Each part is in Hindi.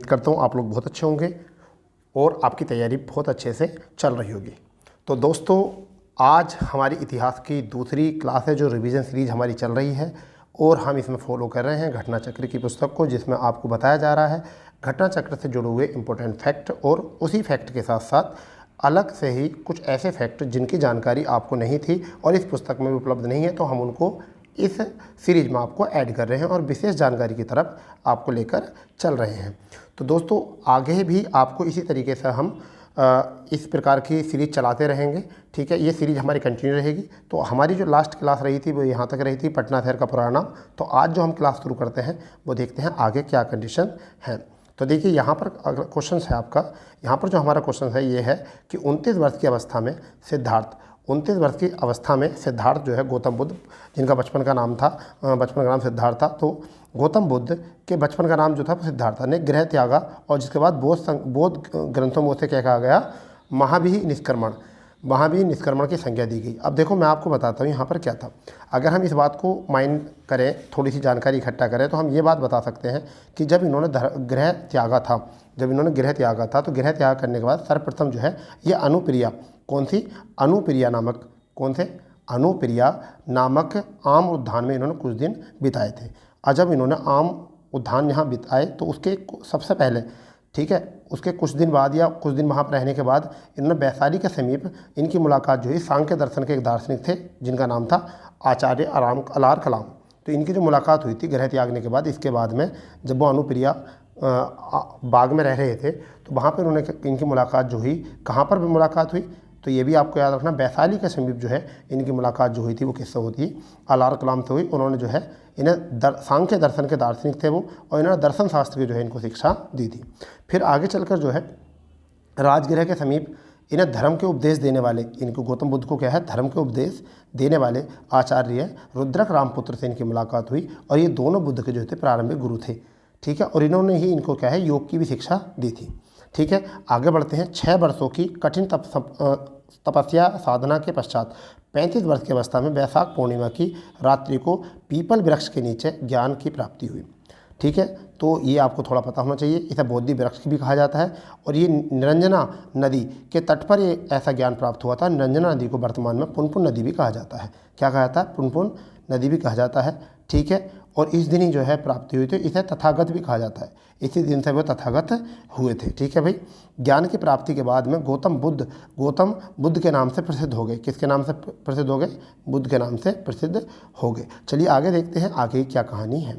करता हूँ आप लोग बहुत अच्छे होंगे और आपकी तैयारी बहुत अच्छे से चल रही होगी। तो दोस्तों, आज हमारी इतिहास की दूसरी क्लास है जो रिवीजन सीरीज़ हमारी चल रही है और हम इसमें फॉलो कर रहे हैं घटना चक्र की पुस्तक को, जिसमें आपको बताया जा रहा है घटना चक्र से जुड़े हुए इम्पोर्टेंट फैक्ट और उसी फैक्ट के साथ साथ अलग से ही कुछ ऐसे फैक्ट जिनकी जानकारी आपको नहीं थी और इस पुस्तक में भी उपलब्ध नहीं है, तो हम उनको इस सीरीज में आपको ऐड कर रहे हैं और विशेष जानकारी की तरफ आपको लेकर चल रहे हैं। तो दोस्तों, आगे भी आपको इसी तरीके से हम इस प्रकार की सीरीज चलाते रहेंगे। ठीक है, ये सीरीज हमारी कंटिन्यू रहेगी। तो हमारी जो लास्ट क्लास रही थी वो यहाँ तक रही थी, पटना शहर का पुराना नाम। तो आज जो हम क्लास शुरू करते हैं वो देखते हैं आगे क्या कंडीशन है। तो देखिए, यहाँ पर अगर क्वेश्चन है आपका, यहाँ पर जो हमारा क्वेश्चन है ये है कि 29 वर्ष की अवस्था में सिद्धार्थ 29 वर्ष की अवस्था में सिद्धार्थ जो है गौतम बुद्ध, जिनका बचपन का नाम सिद्धार्थ था, तो गौतम बुद्ध के बचपन का नाम जो था वो सिद्धार्थ था, ने गृह त्यागा और जिसके बाद बौद्ध ग्रंथों में उसे क्या कहा गया, महावीर निष्क्रमण की संज्ञा दी गई। अब देखो, मैं आपको बताता हूँ यहाँ पर क्या था। अगर हम इस बात को माइंड करें, थोड़ी सी जानकारी इकट्ठा करें, तो हम ये बात बता सकते हैं कि जब इन्होंने गृह त्यागा था तो गृह त्याग करने के बाद सर्वप्रथम जो है ये अनुप्रिया, अनुप्रिया नामक आम उद्यान में इन्होंने कुछ दिन बिताए थे। और जब इन्होंने आम उद्यान यहाँ बिताए तो उसके सबसे पहले, ठीक है, उसके कुछ दिन बाद या कुछ दिन वहाँ पर रहने के बाद इन्होंने वैशाली के समीप इनकी मुलाकात जो हुई सांख्य दर्शन के एक दार्शनिक थे जिनका नाम था आचार्य अलार कलाम। तो इनकी जो मुलाकात हुई थी गृह त्यागने के बाद, इसके बाद में जब वो अनुप्रिया बाग में रह रहे थे तो वहाँ पर उन्होंने इनकी मुलाकात जो हुई, कहाँ पर भी मुलाकात हुई, तो ये भी आपको याद रखना, वैशाली के समीप जो है इनकी मुलाकात जो हुई थी वो किससे होती है, अलार कलाम से हुई। उन्होंने जो है इन्हें सांख्य दर्शन के दार्शनिक थे वो, और इन्होंने दर्शन शास्त्र की जो है इनको शिक्षा दी थी। फिर आगे चलकर जो है राजगृह के समीप इन्हें धर्म के उपदेश देने वाले, इनको गौतम बुद्ध को क्या है, धर्म के उपदेश देने वाले आचार्य रुद्रक रामपुत्र से इनकी मुलाकात हुई और ये दोनों बुद्ध के जो थे प्रारंभिक गुरु थे। ठीक है, और इन्होंने ही इनको क्या है, योग की भी शिक्षा दी थी। ठीक है, आगे बढ़ते हैं। 6 वर्षों की कठिन तपस्या साधना के पश्चात 35 वर्ष की अवस्था में वैशाख पूर्णिमा की रात्रि को पीपल वृक्ष के नीचे ज्ञान की प्राप्ति हुई। ठीक है, तो ये आपको थोड़ा पता होना चाहिए। इसे बोधि वृक्ष भी कहा जाता है और ये निरंजना नदी के तट पर ये ऐसा ज्ञान प्राप्त हुआ था। निरंजना नदी को वर्तमान में पुनपुन नदी भी कहा जाता है। क्या कहा जाता है, पुनपुन नदी भी कहा जाता है। ठीक है, और इस दिन ही जो है प्राप्ति हुई थी, इसे तथागत भी कहा जाता है। इसी दिन से वो तथागत हुए थे। ठीक है भाई, ज्ञान की प्राप्ति के बाद में गौतम बुद्ध के नाम से प्रसिद्ध हो गए। किसके नाम से प्रसिद्ध हो गए, बुद्ध के नाम से प्रसिद्ध हो गए। चलिए आगे देखते हैं आगे क्या कहानी है।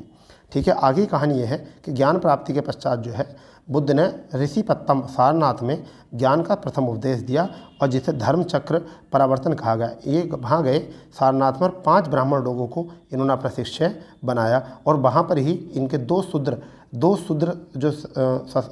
ठीक है, आगे कहानी ये है कि ज्ञान प्राप्ति के पश्चात जो है बुद्ध ने ऋषिपत्तम सारनाथ में ज्ञान का प्रथम उपदेश दिया और जिसे धर्म चक्र परावर्तन कहा गया। ये वहाँ गए सारनाथ पर 5 ब्राह्मण लोगों को इन्होंने अपना शिष्य बनाया और वहाँ पर ही इनके दो शूद्र जो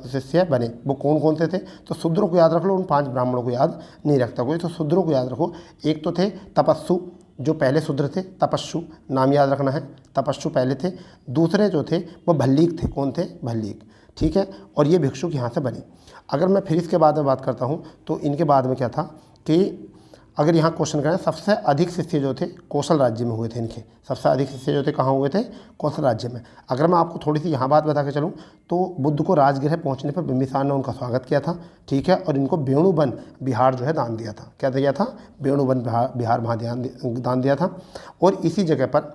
शिष्य बने। वो कौन कौन से थे, तो शूद्रों को याद रख लो, उन 5 ब्राह्मणों को याद नहीं रखता कोई, तो शूद्रों को याद रखो। एक तो थे तपस्सु, जो पहले शूद्र थे, तपस्सु नाम याद रखना है, तपस्सु पहले थे। दूसरे जो थे वो भल्लीक थे। कौन थे, भल्लीक। ठीक है, और ये भिक्षुक यहाँ से बने। अगर मैं फिर इसके बाद में बात करता हूँ तो इनके बाद में क्या था कि अगर यहाँ क्वेश्चन करें, सबसे अधिक शिष्य जो थे कौशल राज्य में हुए थे। इनके सबसे अधिक शिष्य जो थे कहाँ हुए थे, कौशल राज्य में। अगर मैं आपको थोड़ी सी यहाँ बात बता के चलूँ तो बुद्ध को राजगृह पहुँचने पर बिंबिसार ने उनका स्वागत किया था। ठीक है, और इनको वेणुवन बिहार जो है दान दिया था। क्या दिया था, वेणुवन बिहार वहाँ दान दिया था। और इसी जगह पर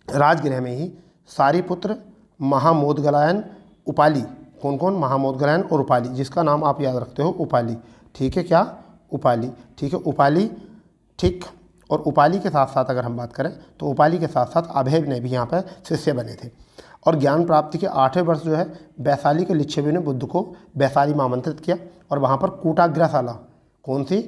राजगृह में ही सारीपुत्र, महामोदगलायन, उपाली, कौन कौन, महामोदगलायन और उपाली, जिसका नाम आप याद रखते हो उपाली। ठीक है, क्या, उपाली। ठीक है, उपाली। ठीक, और उपाली के साथ साथ अगर हम बात करें तो उपाली के साथ साथ अभय ने भी यहाँ पर शिष्य बने थे। और ज्ञान प्राप्ति के 8वें वर्ष जो है वैशाली के लिच्छवी ने बुद्ध को वैशाली में आमंत्रित किया और वहाँ पर कूटाग्रशाला, कौन सी,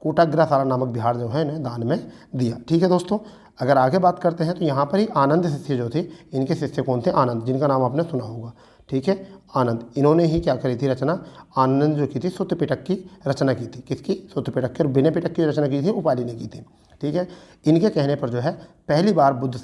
कूटाग्रशाला नामक बिहार जो है इन्हें दान में दिया। ठीक है दोस्तों, अगर आगे बात करते हैं तो यहाँ पर ही आनंद शिष्य जो थे, इनके शिष्य कौन थे, आनंद, जिनका नाम आपने सुना होगा। ठीक है, आनंद, इन्होंने ही क्या करी थी रचना, आनंद जो की थी सूत्र पिटक की रचना की थी। किसकी, सूत्र पिटक की, और विनय पिटक की रचना की थी उपाली ने की थी। ठीक है, इनके कहने पर जो है पहली बार बुद्ध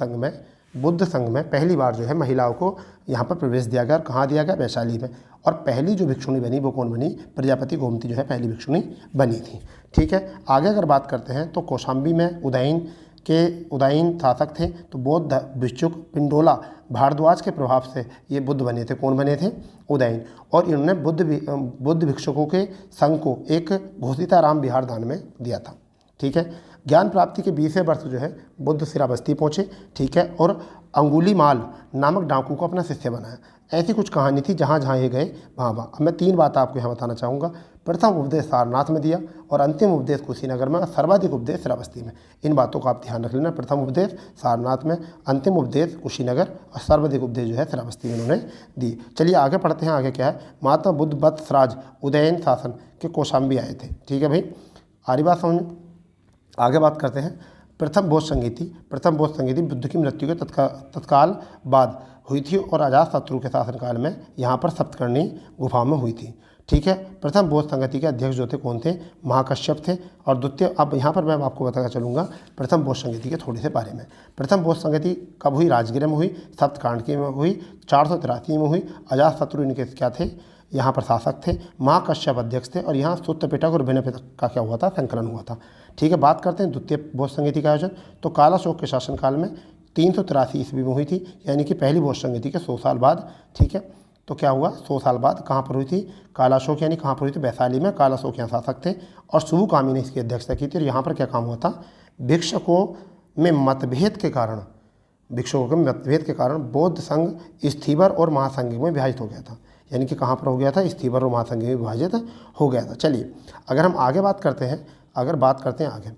संघ में पहली बार जो है महिलाओं को यहाँ पर प्रवेश दिया गया। और कहाँ दिया गया, वैशाली में। और पहली जो भिक्षुणी बनी वो कौन बनी, प्रजापति गोमती जो है पहली भिक्षुणी बनी थी। ठीक है, आगे अगर बात करते हैं तो कौशाम्बी में उदयन के उदयीन शासक थे, तो बौद्ध भिक्षुक पिंडोला भारद्वाज के प्रभाव से ये बुद्ध बने थे। कौन बने थे? उदयीन। और इन्होंने बुद्ध भिक्षुकों के संघ को एक घोषिताराम विहार दान में दिया था। ठीक है। ज्ञान प्राप्ति के 20वें वर्ष जो है बुद्ध श्रावस्ती पहुँचे। ठीक है। और अंगुलीमाल नामक डाकू को अपना शिष्य बनाया। ऐसी कुछ कहानी थी, जहाँ जहाँ ये गए वहाँ वहाँ। अब मैं 3 बात आपको यहाँ बताना चाहूँगा। प्रथम उपदेश सारनाथ में दिया और अंतिम उपदेश कुशीनगर में और सर्वाधिक उपदेश श्रावस्ती में। इन बातों का आप ध्यान रख लेना। प्रथम उपदेश सारनाथ में, अंतिम उपदेश कुशीनगर और सर्वाधिक उपदेश जो है श्रावस्ती में उन्होंने दी। चलिए आगे पढ़ते हैं। आगे क्या है? महात्मा बुद्ध वत्सराज उदयन शासन के कौशाम्बी आए थे। ठीक है भाई, आरी बात समझ। आगे बात करते हैं। प्रथम बौद्ध संगीति बुद्ध की मृत्यु के तत्काल बाद हुई थी और अजातशत्रु के शासनकाल में यहाँ पर सप्तकर्णी गुफा में हुई थी। ठीक है। प्रथम बौद्ध संगति के अध्यक्ष जो थे कौन थे? महाकश्यप थे। और द्वितीय, अब यहाँ पर मैं आपको बताना चलूँगा प्रथम बौद्ध संगति के थोड़े से बारे में। प्रथम बौद्ध संगति कब हुई? राजगीर में हुई, सप्तकांडकी में हुई, 483 में हुई। अजातशत्रु इनके क्या थे? यहाँ पर शासक थे। महाकश्यप अध्यक्ष थे और यहाँ सूत्र पिटक और भिन्न पिटक का क्या हुआ था? संकलन हुआ था। ठीक है। बात करते हैं द्वितीय बौद्ध संगति का आयोजन। तो कालाशोक के शासनकाल में 383 ईस्वी में हुई थी, यानी कि पहली बौद्ध संगति के 100 साल बाद। ठीक है। तो क्या हुआ? 100 साल बाद कहाँ पर हुई थी? कालाशोक, यानी कहाँ पर हुई थी? वैशाली में। कालाशोक यहाँ शासक थे और सुबुकामी ने इसकी अध्यक्षता की थी। और यहाँ पर क्या काम हुआ था? भिक्षुकों में मतभेद के कारण बौद्ध संघ स्थीवर और महासंघ में विभाजित हो गया था। यानी कि कहाँ पर हो गया था? स्थीवर और महासंघ में विभाजित हो गया था। चलिए अगर हम आगे बात करते हैं, आगे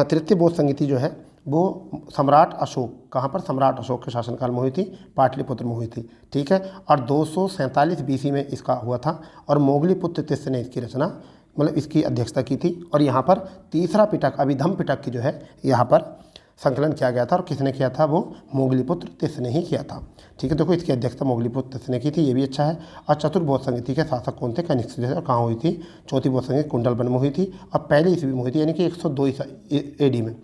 तृतीय बौद्ध संगति जो है वो सम्राट अशोक, कहाँ पर? सम्राट अशोक के शासनकाल में हुई थी, पाटलिपुत्र में हुई थी। ठीक है। और 247 BC में इसका हुआ था और मोगलीपुत्र तिस्र ने इसकी रचना, मतलब इसकी अध्यक्षता की थी। और यहाँ पर तीसरा पिटक, अभिधम पिटक की जो है यहाँ पर संकलन किया गया था। और किसने किया था? वो मोगलीपुत्र तिस्र ने ही किया था। ठीक है। देखो इसकी अध्यक्षता मोगलीपुत्र तिस्र ने की थी, ये भी अच्छा है। और चतुर्थ बौद्ध संगति के शासक कौन थे? कनिष्क थे। और कहाँ हुई थी? चौथी बौद्ध संगति कुंडलवन में हुई थी और पहली ईस्वी में हुई थी, यानी कि 102 AD में।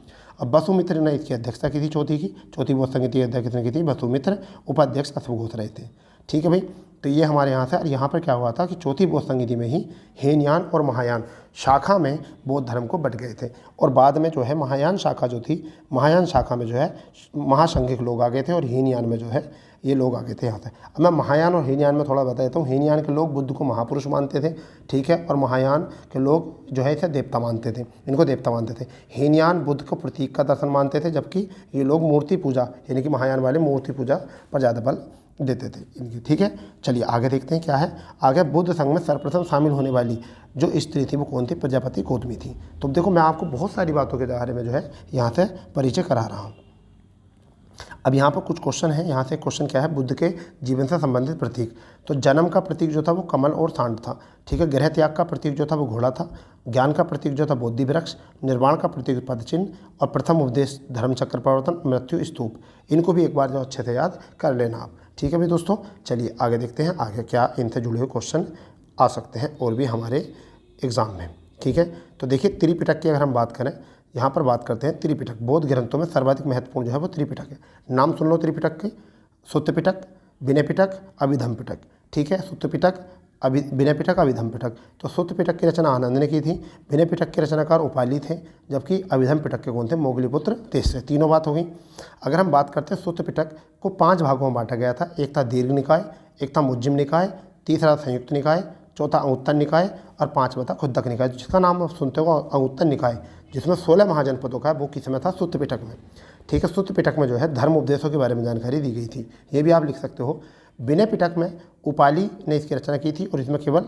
अब वसुमित्र ने इसकी अध्यक्षता की थी, चौथी बौद्ध संगति की अध्यक्षता किसने की थी? वसुमित्र। उपाध्यक्ष अश्व घोष रहे थे। ठीक है भाई। तो ये हमारे यहाँ से, और यहाँ पर क्या हुआ था कि चौथी बौद्ध संगति में ही हीनयान और महायान शाखा में बौद्ध धर्म को बट गए थे। और बाद में जो है महायान शाखा जो थी, महायान शाखा में जो है महासंघिक लोग आ गए थे और हीनयान में जो है ये लोग आ गए थे यहाँ से। अब मैं महायान और हीनयान में थोड़ा बता देता हूँ। हीनयान के लोग बुद्ध को महापुरुष मानते थे। ठीक है। और महायान के लोग जो है इसे देवता मानते थे, इनको देवता मानते थे। हीनयान बुद्ध को प्रतीक का दर्शन मानते थे, जबकि ये लोग मूर्ति पूजा, यानी कि महायान वाले मूर्ति पूजा पर ज़्यादा बल देते थे इनकी। ठीक है। चलिए आगे देखते हैं क्या है। आगे बुद्ध संघ में सर्वप्रथम शामिल होने वाली जो स्त्री थी वो कौन थी? प्रजापति गौतमी थी। तो देखो मैं आपको बहुत सारी बातों के बारे में जो है यहाँ से परिचय करा रहा हूँ। अब यहाँ पर कुछ क्वेश्चन है। यहाँ से क्वेश्चन क्या है? बुद्ध के जीवन से संबंधित प्रतीक। तो जन्म का प्रतीक जो था वो कमल और सांड था। ठीक है। गृह त्याग का प्रतीक जो था वो घोड़ा था। ज्ञान का प्रतीक जो था बोधि वृक्ष। निर्वाण का प्रतीक पदचिन्ह। और प्रथम उपदेश धर्मचक्र प्रवर्तन, मृत्यु स्तूप। इनको भी एक बार जो अच्छे से याद कर लेना आप। ठीक है भाई दोस्तों। चलिए आगे देखते हैं आगे क्या इनसे जुड़े हुए क्वेश्चन आ सकते हैं और भी हमारे एग्ज़ाम में। ठीक है। तो देखिए त्रिपिटक की अगर हम बात करें, यहाँ पर बात करते हैं त्रिपिटक। बौद्ध ग्रंथों में सर्वाधिक महत्वपूर्ण जो है वो त्रिपिटक है। नाम सुन लो त्रिपिटक के: सुत्त पिटक, विनय पिटक, अभिधम पिटक। ठीक है। सुत्त पिटक, विनय पिटक, अभिधम पिटक। तो सुत्त पिटक की रचना आनंद ने की थी। विनय पिटक के रचनाकार उपाली थे, जबकि अभिधम पिटक के कौन थे? मोगलीपुत्र तिस्र। तीनों बात हो गई। अगर हम बात करते हैं सुत्त पिटक को 5 भागों में बांटा गया था। एक था दीर्घ निकाय, एक था मुज्जिम निकाय, तीसरा संयुक्त निकाय, चौथा अंगुत्तर निकाय और 5वां था खुद्दक निकाय। जिसका नाम आप सुनते हो अंगुत्तर निकाय, जिसमें 16 महाजनपदों का है, वो किस में था? सुत्त पिटक में। ठीक है। सुत्त पिटक में जो है धर्म उपदेशों के बारे में जानकारी दी गई थी। ये भी आप लिख सकते हो। विनय पिटक में उपाली ने इसकी रचना की थी और इसमें केवल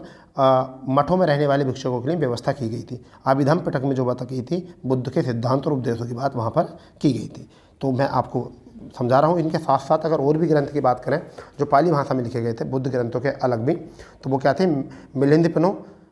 मठों में रहने वाले भिक्षुकों के लिए व्यवस्था की गई थी। अभिधम पिटक में जो बात की थी बुद्ध के सिद्धांत और उपदेशों की बात वहाँ पर की गई थी। तो मैं आपको समझा रहा हूँ। इनके साथ साथ अगर और भी ग्रंथ की बात करें जो पाली भाषा में लिखे गए थे बुद्ध ग्रंथों के अलग भी, तो वो क्या थे?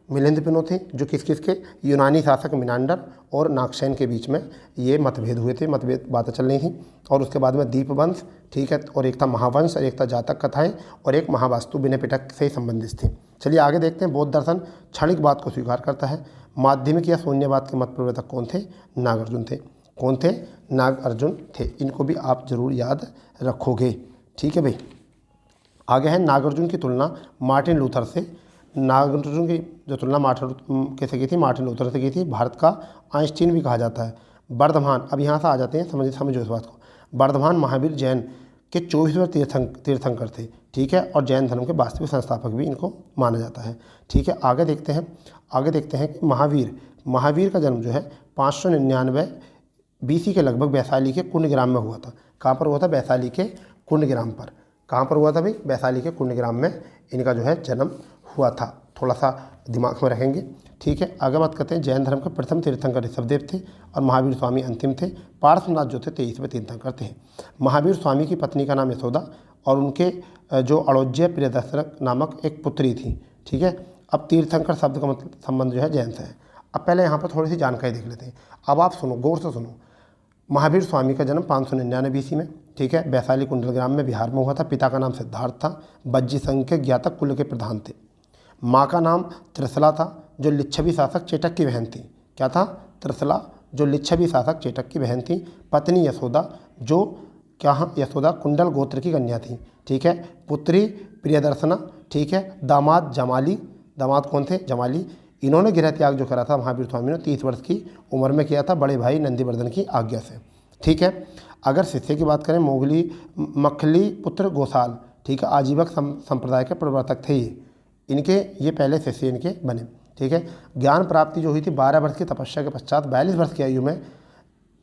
मिलिंदपिनो थे, जो किसके यूनानी शासक मिनांडर और नागसेन के बीच में ये मतभेद हुए थे, बातें चल रही थी। और उसके बाद में दीपवंश, ठीक है, और एक था महावंश और एक था जातक कथाएं और एक महावास्तु विनय पिटक से ही संबंधित थी। चलिए आगे देखते हैं। बौद्ध दर्शन क्षणिक बात को स्वीकार करता है। माध्यमिक या शून्यवाद के मत प्रवर्तक कौन थे? नागार्जुन थे। कौन थे? नागार्जुन थे। इनको भी आप जरूर याद रखोगे। ठीक है भाई। आगे है नागार्जुन की तुलना मार्टिन लूथर से। नागार्जुन की जो तुलना मार्टिन कैसे की थी? मार्टिन लूथर से की थी। भारत का आइंस्टीन भी कहा जाता है। वर्धमान, अब यहाँ से आ जाते हैं, समझो इस बात को। वर्धमान महावीर जैन के 24वें तीर्थंकर थे, ठीक है, और जैन धर्म के वास्तविक संस्थापक भी इनको माना जाता है, ठीक है। आगे देखते हैं कि महावीर का जन्म जो है 599 BC के लगभग वैशाली के कुंडग्राम में हुआ था। कहाँ पर हुआ था? वैशाली के कुंडग्राम पर। कहाँ पर हुआ था भाई? वैशाली के कुंडग्राम में इनका जो है जन्म हुआ था, थोड़ा सा दिमाग में रखेंगे, ठीक है। आगे बात करते हैं, जैन धर्म के प्रथम तीर्थंकर ऋषभदेव थे और महावीर स्वामी अंतिम थे। पार्श्वनाथ जो थे 23वें तीर्थंकर थे। महावीर स्वामी की पत्नी का नाम यशोदा और उनके जो अड़ोज्य प्रियदर्शक नामक एक पुत्री थी, ठीक है। अब तीर्थंकर शब्द का मतलब संबंध जो है जैन से है। अब पहले यहाँ पर थोड़ी सी जानकारी देख लेते हैं। अब आप सुनो, गौर से सुनो। महावीर स्वामी का जन्म 599 BC में, ठीक है, वैशाली कुंडलग्राम में बिहार में हुआ था। पिता का नाम सिद्धार्थ था, बज्जी संघ के ज्ञातक कुल के प्रधान थे। माँ का नाम त्रिशला था, जो लिच्छवी शासक चेटक की बहन थी। क्या था? त्रिशला, जो लिच्छवी शासक चेटक की बहन थी। पत्नी यशोदा, जो यशोदा कुंडल गोत्र की कन्या थी, ठीक है। पुत्री प्रियदर्शना, ठीक है। दामाद जमाली, दामाद कौन थे? जमाली। इन्होंने गृह त्याग जो करा था महावीर स्वामी ने 30 वर्ष की उम्र में किया था, बड़े भाई नंदीवर्धन की आज्ञा से, ठीक है। अगर शिष्य की बात करें, मखली पुत्र गोसाल, ठीक है, आजीवक संप्रदाय के प्रवर्तक थे ये पहले शिष्य इनके बने, ठीक है। ज्ञान प्राप्ति जो हुई थी 12 वर्ष की तपस्या के पश्चात 42 वर्ष की आयु में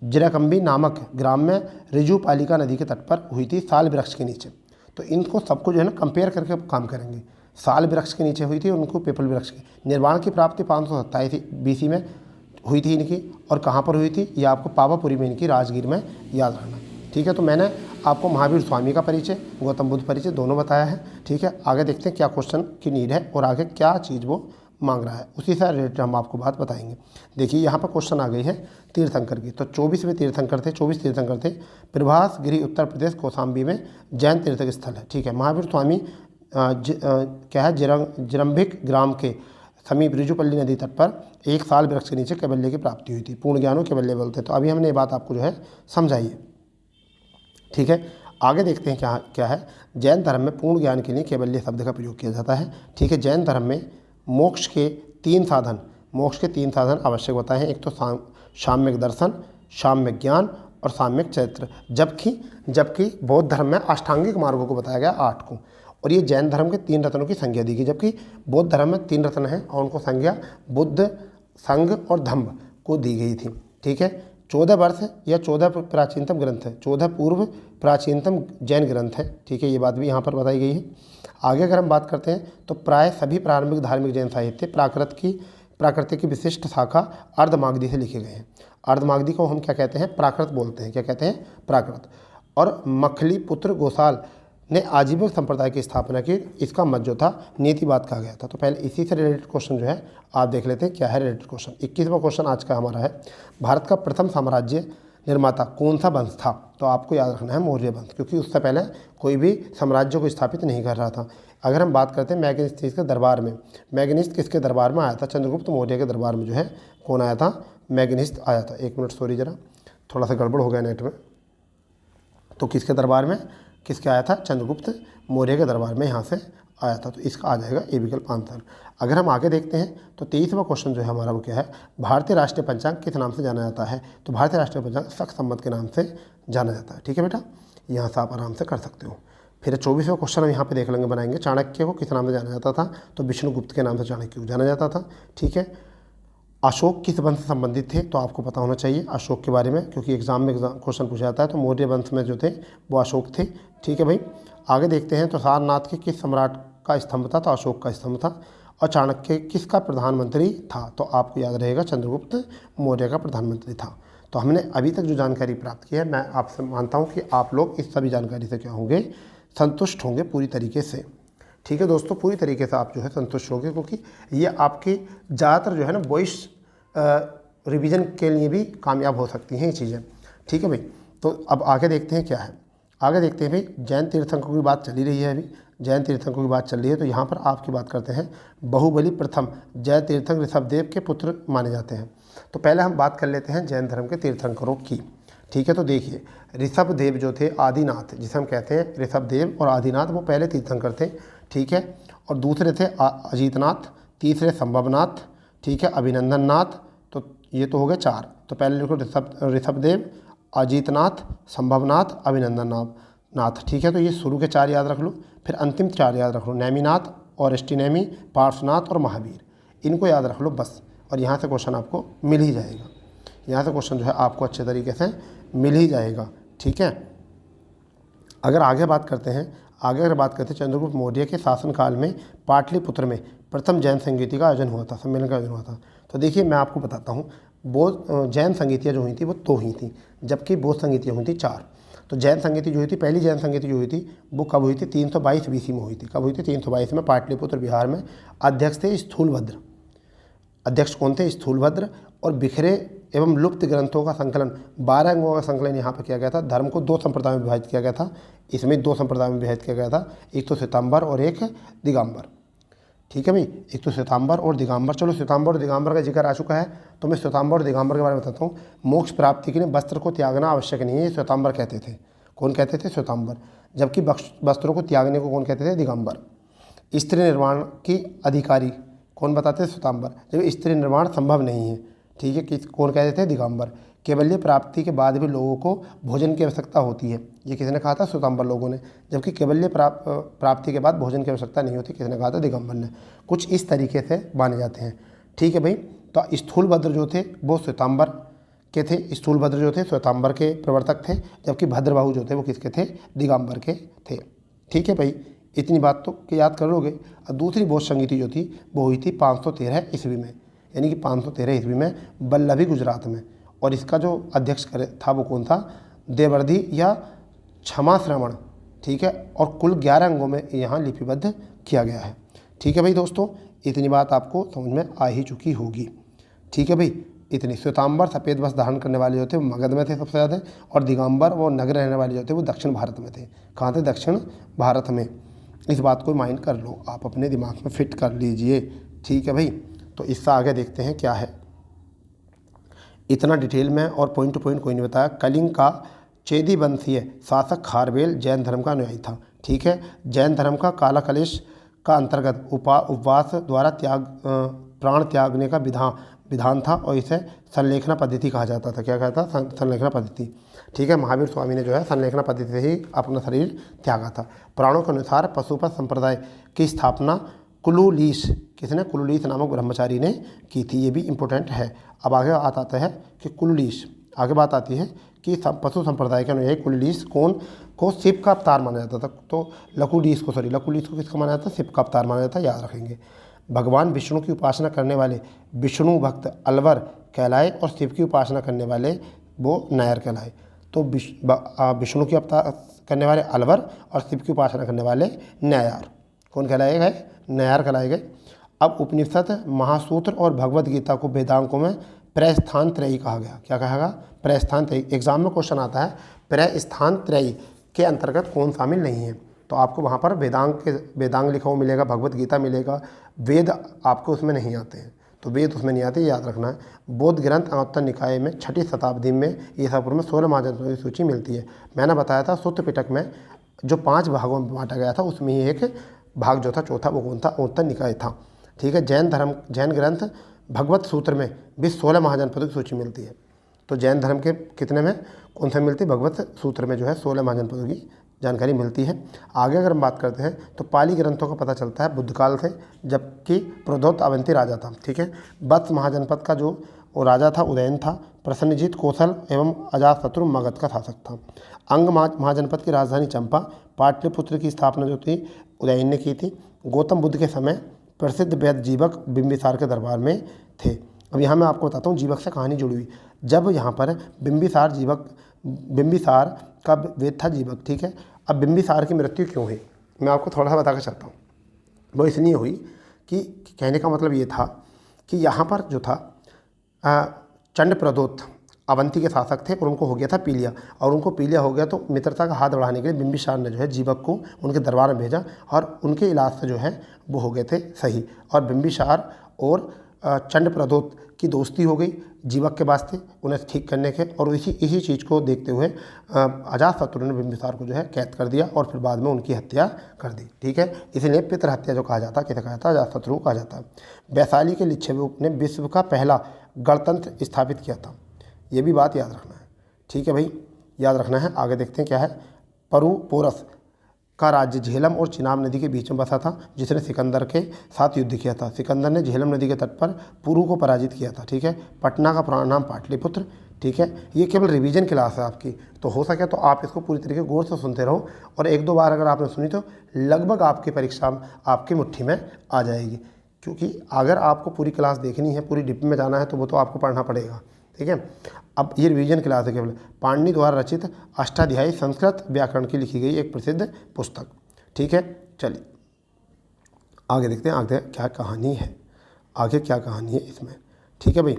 जिराकंबी नामक ग्राम में ऋजुपालिका नदी के तट पर हुई थी, साल वृक्ष के नीचे। तो इनको सबको जो है ना कंपेयर करके काम करेंगे। साल वृक्ष के नीचे हुई थी, उनको पीपल वृक्ष की। निर्वाण की प्राप्ति 527 BC में हुई थी इनकी, और कहाँ पर हुई थी? ये आपको पावापुरी में, इनकी राजगीर में याद रखना, ठीक है। तो मैंने आपको महावीर स्वामी का परिचय, गौतम बुद्ध परिचय दोनों बताया है, ठीक है। आगे देखते हैं क्या क्वेश्चन की नीड है और आगे क्या चीज़ वो मांग रहा है, उसी से रिलेटेड हम आपको बात बताएंगे। देखिए यहाँ पर क्वेश्चन आ गई है तीर्थंकर की। तो 24वें तीर्थंकर थे, 24 तीर्थंकर थे। प्रभास गिरी उत्तर प्रदेश कौशाम्बी में जैन तीर्थ स्थल है, ठीक है। महावीर स्वामी क्या है, जिरंभिक ग्राम के समीप ऋजुपल्ली नदी तट पर एक साल वृक्ष के नीचे कैवल्य की प्राप्ति हुई थी। पूर्ण ज्ञानो कैवल्य बोलते हैं। तो अभी हमने ये बात आपको जो है समझाई है, ठीक है। आगे देखते हैं क्या है। जैन धर्म में पूर्ण ज्ञान के लिए कैवल्य शब्द का प्रयोग किया जाता है, ठीक है। जैन धर्म में मोक्ष के तीन साधन आवश्यक बताए हैं। एक तो साम्यक दर्शन, साम्यक ज्ञान और साम्यक चरित्र। जबकि बौद्ध धर्म में अष्टांगिक मार्गों को बताया गया 8 को, और ये जैन धर्म के 3 रत्नों की संज्ञा दी गई। जबकि बौद्ध धर्म में 3 रत्न हैं और उनको संज्ञा बुद्ध, संघ और धम्म को दी गई थी, ठीक है। 14 वर्ष या 14 प्राचीनतम ग्रंथ है, 14 पूर्व प्राचीनतम जैन ग्रंथ है, ठीक है। ये बात भी यहाँ पर बताई गई है। आगे अगर हम बात करते हैं तो प्राय सभी प्रारंभिक धार्मिक जैन साहित्य प्राकृत की विशिष्ट शाखा अर्धमागधी से लिखे गए हैं। अर्धमागधी को हम क्या कहते हैं? प्राकृत बोलते हैं। क्या कहते हैं? प्राकृत। और मखली पुत्र गोसाल ने आजीवक संप्रदाय की स्थापना की। इसका मत जो था नीतिवाद कहा गया था। तो पहले इसी से रिलेटेड क्वेश्चन जो है आप देख लेते हैं क्या है रिलेटेड क्वेश्चन। 21वां क्वेश्चन आज का हमारा है, भारत का प्रथम साम्राज्य निर्माता कौन सा वंश था? तो आपको याद रखना है मौर्य वंश, क्योंकि उससे पहले कोई भी साम्राज्य को स्थापित नहीं कर रहा था। अगर हम बात करते हैं मैगनीस्टिस के दरबार में, मैगनीस्ट किसके दरबार में आया था? चंद्रगुप्त मौर्य के दरबार में जो है कौन आया था? मैगनीस्ट आया था। एक मिनट सॉरी, जरा थोड़ा सा गड़बड़ हो गया नेट में। तो किसके दरबार में आया था? चंद्रगुप्त मौर्य के दरबार में यहाँ से आया था। तो इसका आ जाएगा ए विकल्प आंसर। अगर हम आगे देखते हैं तो 23वां क्वेश्चन जो है हमारा वो क्या है? भारतीय राष्ट्रीय पंचांग किस नाम से जाना जाता है? तो भारतीय राष्ट्रीय पंचांग शक संवत के नाम से जाना जाता है, ठीक है बेटा। यहाँ से आप आराम से कर सकते हो। फिर 24वां क्वेश्चन हम यहाँ पे देख लेंगे, बनाएंगे। चाणक्य को किस नाम से जाना जाता था? तो विष्णुगुप्त के नाम से चाणक्य को जाना जाता था, ठीक है। अशोक किस वंश से संबंधित थे? तो आपको पता होना चाहिए अशोक के बारे में, क्योंकि एग्जाम में क्वेश्चन पूछा जाता है। तो मौर्य वंश में जो थे वो अशोक थे, ठीक है भाई। आगे देखते हैं तो सारनाथ के किस सम्राट का स्तंभ था? तो अशोक का स्तंभ था। और चाणक्य किसका प्रधानमंत्री था? तो आपको याद रहेगा चंद्रगुप्त मौर्य का प्रधानमंत्री था। तो हमने अभी तक जो जानकारी प्राप्त की है, मैं आपसे मानता हूँ कि आप लोग इस सभी जानकारी से क्या होंगे? संतुष्ट होंगे पूरी तरीके से, ठीक है दोस्तों। पूरी तरीके से आप जो है संतुष्ट होंगे, क्योंकि ये आपकी ज़्यादातर जो है ना वॉइस रिवीजन के लिए भी कामयाब हो सकती हैं ये चीज़ें, ठीक है भाई। तो अब आगे देखते हैं क्या है। आगे देखते हैं भाई, जैन तीर्थंकरों की बात चली रही है, अभी जैन तीर्थंकरों की बात चल रही है। तो यहाँ पर आपकी बात करते हैं, बाहुबली प्रथम जैन तीर्थंकर ऋषभदेव के पुत्र माने जाते हैं। तो पहले हम बात कर लेते हैं जैन धर्म के तीर्थंकरों की, ठीक है। तो देखिए, ऋषभदेव जो थे, आदिनाथ जिसे हम कहते हैं, ऋषभदेव और आदिनाथ वो पहले तीर्थंकर थे, ठीक है। और दूसरे थे अजीतनाथ, तीसरे संभवनाथ, ठीक है, अभिनंदन नाथ। तो ये तो हो गए 4। तो पहले लिखो ऋषभदेव, अजीतनाथ, संभवनाथ, अभिनंदन नाथ। ठीक है, तो ये शुरू के 4 याद रख लो, फिर अंतिम 4 याद रख लो, नेमिनाथ और अष्टनेमी, पार्श्वनाथ और महावीर, इनको याद रख लो बस। और यहाँ से क्वेश्चन आपको मिल ही जाएगा, यहाँ से क्वेश्चन जो है आपको अच्छे तरीके से मिल ही जाएगा। ठीक है, अगर आगे बात करते हैं, चंद्रगुप्त मौर्य के शासनकाल में पाटलिपुत्र में प्रथम जैन संगीति का आयोजन हुआ था, सम्मेलन का आयोजन हुआ था। तो देखिए मैं आपको बताता हूँ, बौद्ध जैन संगीतियाँ जो हुई थी वो 2 ही थी, जबकि बौद्ध संगीतियाँ हुई थी 4। तो जैन संगीति जो हुई थी, पहली जैन संगीति जो हुई थी वो कब हुई थी? 322 BC में हुई थी। कब हुई थी? 322 में, पाटलिपुत्र बिहार में। अध्यक्ष थे स्थूलभद्र। अध्यक्ष कौन थे? स्थूलभद्र। और बिखरे एवं लुप्त ग्रंथों का संकलन, 12 अंगों का संकलन यहाँ पर किया गया था। धर्म को 2 संप्रदायों में विभाजित किया गया था, इसमें 2 संप्रदायों में विभाजित किया गया था, एक तो श्वेतांबर और एक दिगंबर। ठीक है भाई, एक तो श्वेतांबर और दिगंबर। चलो श्वेतांबर और दिगंबर का जिक्र आ चुका है, तो मैं श्वेतांबर और दिगंबर के बारे में बताता हूँ। मोक्ष प्राप्ति के लिए वस्त्र को त्यागना आवश्यक नहीं है, ये श्वेतांबर कहते थे। कौन कहते थे? श्वेतांबर। जबकि वस्त्रों को त्यागने को कौन कहते थे? दिगंबर। स्त्री निर्माण की अधिकारी कौन बताते थे? श्वेतांबर। जब स्त्री निर्माण संभव नहीं है, ठीक है, कौन कहते थे? दिगंबर। केवल्य प्राप्ति के बाद भी लोगों को भोजन की आवश्यकता होती है, ये किसने कहा था? श्वेतांबर लोगों ने। जबकि केवल्य प्राप्ति के बाद भोजन की आवश्यकता नहीं होती, किसने कहा था? दिगंबर ने। कुछ इस तरीके से माने जाते हैं। ठीक है भाई, तो स्थूलभद्र जो थे वो श्वेतांबर के थे, स्थूलभद्र जो थे श्वेतांबर के प्रवर्तक थे, जबकि भद्रबाहु जो थे वो किसके थे? दिगंबर के थे। ठीक है भाई, इतनी बात तो याद कर लोगे। और दूसरी बौद्ध संगीति जो थी वो हुई थी 513 ईस्वी में, यानी कि 513 ईस्वी में वल्लभी, गुजरात में। और इसका जो अध्यक्ष था वो कौन था? देवर्धि या क्षमा श्रवण। ठीक है, और कुल 11 अंगों में यहाँ लिपिबद्ध किया गया है। ठीक है भाई दोस्तों, इतनी बात आपको समझ में आ ही चुकी होगी। ठीक है भाई, इतनी। श्वेतांबर सफ़ेद वस्त्र धारण करने वाले जो थे वो मगध में थे सबसे ज़्यादा, और दिगंबर वो नगर रहने वाले जो थे वो दक्षिण भारत में थे। कहाँ थे? दक्षिण भारत में। इस बात को माइंड कर लो, आप अपने दिमाग में फिट कर लीजिए। ठीक है भाई, तो इससे आगे देखते हैं क्या है। इतना डिटेल में और पॉइंट टू पॉइंट कोई नहीं बताया। कलिंग का चेदी वंशीय शासक खारवेल जैन धर्म का अनुयायी था। ठीक है, जैन धर्म का काला कलेश का अंतर्गत उपवास द्वारा प्राण त्यागने का विधान था, और इसे संलेखना पद्धति कहा जाता था। क्या कहता था? संलेखना पद्धति। ठीक है, महावीर स्वामी ने जो है संलेखना पद्धति से ही अपना शरीर त्यागा था। पुराणों के अनुसार पशुपत संप्रदाय की स्थापना कुलुलीस, किसने? कुलुलीस नामक ब्रह्मचारी ने की थी। ये भी इम्पोर्टेंट है। अब आगे बात आता है कि कुलुलीस, आगे बात आती है कि पशु संप्रदाय के अनुयायी कुलुलीस को शिव का अवतार माना जाता था। तो लकुलीस को किसका माना जाता है? शिव का अवतार माना जाता है, याद रखेंगे। भगवान विष्णु की उपासना करने वाले विष्णु भक्त अलवर कहलाए, और शिव की उपासना करने वाले वो नायर कहलाए। तो विष्णु की अवतार करने वाले अलवर और शिव की उपासना करने वाले नायर कौन कहलाए गए? नायर कहलाए गए। अब उपनिषद, महासूत्र और भगवद गीता को वेदांगों में प्रस्थान त्रयी कहा गया। क्या कहा गया? प्रस्थान त्रयी। एग्जाम में क्वेश्चन आता है प्रस्थान त्रयी के अंतर्गत कौन शामिल नहीं है, तो आपको वहाँ पर वेदांग लिखा हुआ मिलेगा, भगवद गीता मिलेगा। वेद आपको उसमें नहीं आते हैं, तो वेद उसमें नहीं आते, याद रखना है। बौद्ध ग्रंथ अनंतर निकाय में 6वीं शताब्दी में ईसापुर में 16 महाजनों की सूची मिलती है। मैंने बताया था सूत्र पिटक में जो 5 भागों में बांटा गया था, उसमें ही एक भाग जो था चौथा वो कौन था? अनंतर निकाय था। ठीक है, जैन ग्रंथ भगवत सूत्र में भी 16 महाजनपदों की सूची मिलती है। तो जैन धर्म के कितने में कौन सा मिलती है? भगवत सूत्र में जो है 16 महाजनपदों की जानकारी मिलती है। आगे अगर हम बात करते हैं तो पाली ग्रंथों का पता चलता है बुद्ध काल से, जबकि प्रद्योत अवंती राजा था। ठीक है, वत्स महाजनपद का जो वो राजा था उदयन था। प्रसन्नजीत कौशल एवं अजातशत्रु मगध का शासक था। अंग महाजनपद की राजधानी चंपा, पाटलिपुत्र की स्थापना जो थी उदयन ने की थी। गौतम बुद्ध के समय प्रसिद्ध वैद्य जीवक बिंबिसार के दरबार में थे। अब यहाँ मैं आपको बताता हूँ जीवक से कहानी जुड़ी हुई। जब यहाँ पर बिंबिसार का वेद था जीवक। ठीक है, अब बिंबिसार की मृत्यु क्यों हुई मैं आपको थोड़ा सा बता कर चलता हूँ। वो इसलिए हुई कि कहने का मतलब ये था कि यहाँ पर जो था चंड प्रदोत अवंती के शासक थे, और उनको हो गया था पीलिया, और उनको पीलिया हो गया तो मित्रता का हाथ बढ़ाने के लिए बिंबिसार ने जो है जीवक को उनके दरबार में भेजा, और उनके इलाज से जो है वो हो गए थे सही। और बिंबिसार और चंड प्रदोत की दोस्ती हो गई जीवक के वास्ते उन्हें ठीक करने के, और इसी चीज़ को देखते हुए अजातशत्रु ने बिंबिसार को जो है कैद कर दिया, और फिर बाद में उनकी हत्या कर दी। ठीक है, इसलिए पितृ हत्या जो कहा जाता है, किसे कहा जाता है? अजातशत्रु कहा जाता है। वैशाली के लिच्छवी ने विश्व का पहला गणतंत्र स्थापित किया था। ये भी बात याद रखना है, ठीक है भाई, याद रखना है। आगे देखते हैं क्या है। पोरस का राज्य झेलम और चिनाब नदी के बीच में बसा था, जिसने सिकंदर के साथ युद्ध किया था। सिकंदर ने झेलम नदी के तट पर पुरु को पराजित किया था, ठीक है। पटना का पुराना नाम पाटलिपुत्र, ठीक है। ये केवल रिवीजन क्लास है आपकी, तो हो सके तो आप इसको पूरी तरीके गौर से सुनते रहो, और एक दो बार अगर आपने सुनी तो लगभग आपकी परीक्षा आपकी मुट्ठी में आ जाएगी। क्योंकि अगर आपको पूरी क्लास देखनी है, पूरी डिप में जाना है, तो वो तो आपको पढ़ना पड़ेगा, ठीक है। अब ये रिवीजन क्लास है केवल। पाणिनि द्वारा रचित अष्टाध्यायी संस्कृत व्याकरण की लिखी गई एक प्रसिद्ध पुस्तक, ठीक है। चलिए आगे देखते हैं, आगे क्या कहानी है, आगे क्या कहानी है इसमें, ठीक है भाई।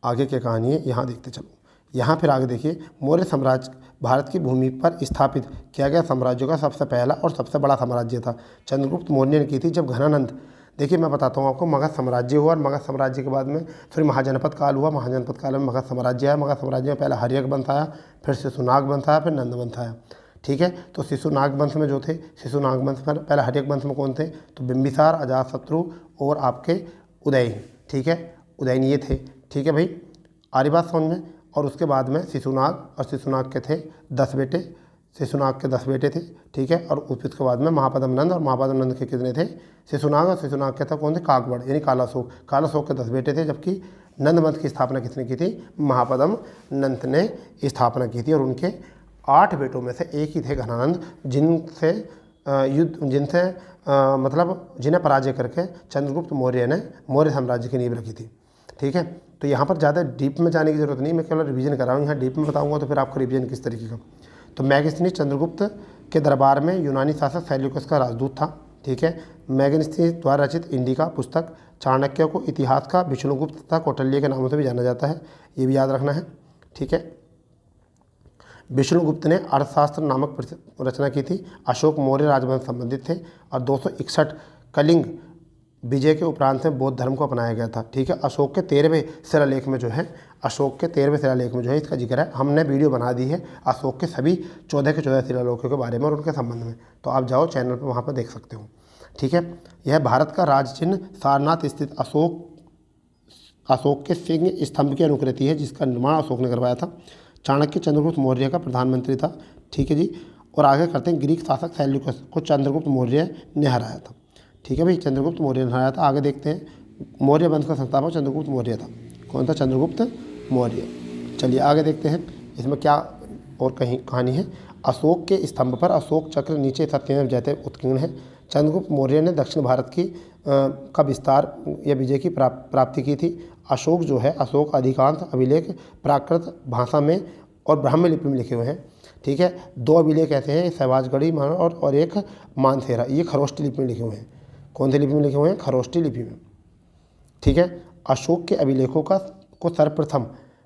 आगे क्या कहानी है यहाँ देखते चलो। यहाँ फिर आगे देखिए, मौर्य साम्राज्य भारत की भूमि पर स्थापित किया गया साम्राज्यों का सबसे पहला और सबसे बड़ा साम्राज्य था। चंद्रगुप्त मौर्य ने की थी। जब घनानंद, देखिए मैं बताता हूँ आपको, मगध साम्राज्य हुआ, और मगध साम्राज्य के बाद में फिर महाजनपद काल हुआ। महाजनपद काल में मगध साम्राज्य आया। मगध साम्राज्य में पहले हर्यक वंश आया, फिर शिशुनाग वंश आया, फिर नंद वंश आया, ठीक है। तो शिशुनाग वंश में जो थे, शिशुनाग वंश में पहले हर्यक वंश में कौन थे, तो बिंबिसार, अजातशत्रु और आपके उदयन, ठीक है, उदयन ये थे, ठीक है भाई। आर्य बात समझ में। और उसके बाद में शिशुनाग, और शिशुनाग के थे 10 बेटे, शिशुनाग के 10 बेटे थे, ठीक है। और उसके बाद में महापद्म नंद, और महापद्म नंद के कितने थे, शिशुनाग, और शिशुनाग के था कौन थे, काकबड़ यानी कालाशोक। कालाशोक के 10 बेटे थे, जबकि नंद वंश की स्थापना किसने की थी, महापद्म नंद ने स्थापना की थी। और उनके 8 बेटों में से एक ही थे घनानंद, जिनसे मतलब जिन्हें पराजय करके चंद्रगुप्त मौर्य ने मौर्य साम्राज्य की नींव रखी थी, ठीक है। तो यहाँ पर ज़्यादा डीप में जाने की जरूरत नहीं, मैं केवल रिवीजन कर रहा हूँ। यहाँ डीप में बताऊँगा तो फिर आपको रिवीजन किस तरीके का। तो मैगस्थनीज चंद्रगुप्त के दरबार में यूनानी शासक सेल्यूकस का राजदूत था, ठीक है। मैगस्थनीज द्वारा रचित इंडिका पुस्तक चाणक्य को इतिहास का विष्णुगुप्त तथा कौटिल्य के नामों से भी जाना जाता है, ये भी याद रखना है, ठीक है। विष्णुगुप्त ने अर्थशास्त्र नामक रचना की थी। अशोक मौर्य राजवंश संबंधित थे, और 261 कलिंग विजय के उपरांत में बौद्ध धर्म को अपनाया गया था, ठीक है। अशोक के 13वें शिलालेख में जो है, अशोक के 13वें शिलालेख में जो है इसका जिक्र है। हमने वीडियो बना दी है अशोक के सभी 14 के 14 शिलालेखों के बारे में और उनके संबंध में, तो आप जाओ चैनल पर, वहाँ पर देख सकते हो, ठीक है। यह भारत का राज चिन्ह सारनाथ स्थित अशोक के सिंह स्तंभ की अनुकृति है, जिसका निर्माण अशोक ने करवाया था। चाणक्य चंद्रगुप्त मौर्य का प्रधानमंत्री था, ठीक है जी। और आगे करते हैं, ग्रीक शासक सेल्यूकस को चंद्रगुप्त मौर्य ने हराया था, ठीक है भाई, चंद्रगुप्त मौर्य ने हराया था। आगे देखते हैं, मौर्य वंश का संस्थापक चंद्रगुप्त मौर्य था। कौन था, चंद्रगुप्त मौर्य। चलिए आगे देखते हैं इसमें क्या और कहीं कहानी है। अशोक के स्तंभ पर अशोक चक्र, नीचे सत्यमेव जयते उत्कीर्ण है। चंद्रगुप्त मौर्य ने दक्षिण भारत की का विस्तार या विजय की प्राप्ति की थी। अशोक जो है, अशोक अधिकांश अभिलेख प्राकृत भाषा में और ब्राह्मी लिपि में लिखे हुए हैं, ठीक है। 2 अभिलेख ऐसे हैं, सहवाजगढ़ी और एक मानसेरा, ये खरोष्टी लिपि में लिखे हुए हैं। कौन सी लिपि में लिखे हुए हैं, खरोष्टी लिपि में, ठीक है। अशोक के अभिलेखों को सर्वप्रथम